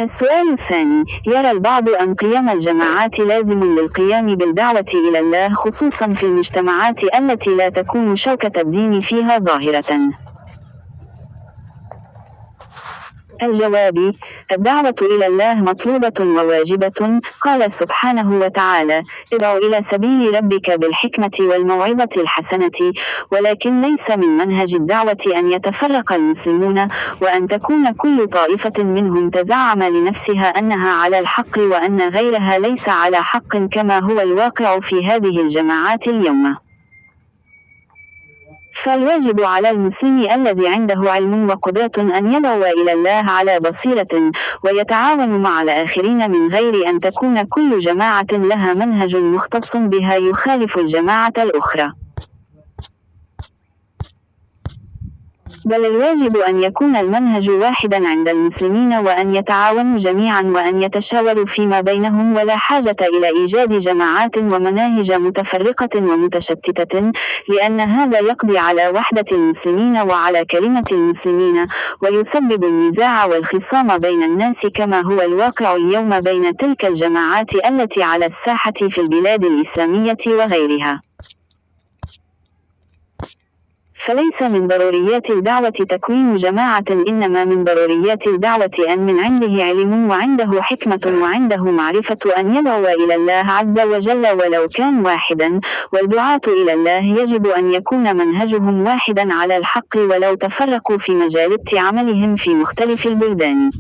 السؤال الثاني: يرى البعض أن قيام الجماعات لازم للقيام بالدعوة إلى الله، خصوصا في المجتمعات التي لا تكون شوكة الدين فيها ظاهرة. الجواب: الدعوة إلى الله مطلوبة وواجبة. قال سبحانه وتعالى: ادع إلى سبيل ربك بالحكمة والموعظة الحسنة. ولكن ليس من منهج الدعوة أن يتفرق المسلمون، وأن تكون كل طائفة منهم تزعم لنفسها أنها على الحق وأن غيرها ليس على حق، كما هو الواقع في هذه الجماعات اليوم. فالواجب على المسلم الذي عنده علم وقدرة أن يدعو إلى الله على بصيرة، ويتعاون مع الآخرين من غير أن تكون كل جماعة لها منهج مختص بها يخالف الجماعة الأخرى. بل الواجب أن يكون المنهج واحدا عند المسلمين، وأن يتعاونوا جميعا وأن يتشاوروا فيما بينهم، ولا حاجة إلى إيجاد جماعات ومناهج متفرقة ومتشتتة، لأن هذا يقضي على وحدة المسلمين وعلى كلمة المسلمين، ويسبب النزاع والخصام بين الناس، كما هو الواقع اليوم بين تلك الجماعات التي على الساحة في البلاد الإسلامية وغيرها. فليس من ضروريات الدعوة تكوين جماعة، إنما من ضروريات الدعوة أن من عنده علم وعنده حكمة وعنده معرفة أن يدعو إلى الله عز وجل ولو كان واحدا. والدعاة إلى الله يجب أن يكون منهجهم واحدا على الحق ولو تفرقوا في مجالات عملهم في مختلف البلدان.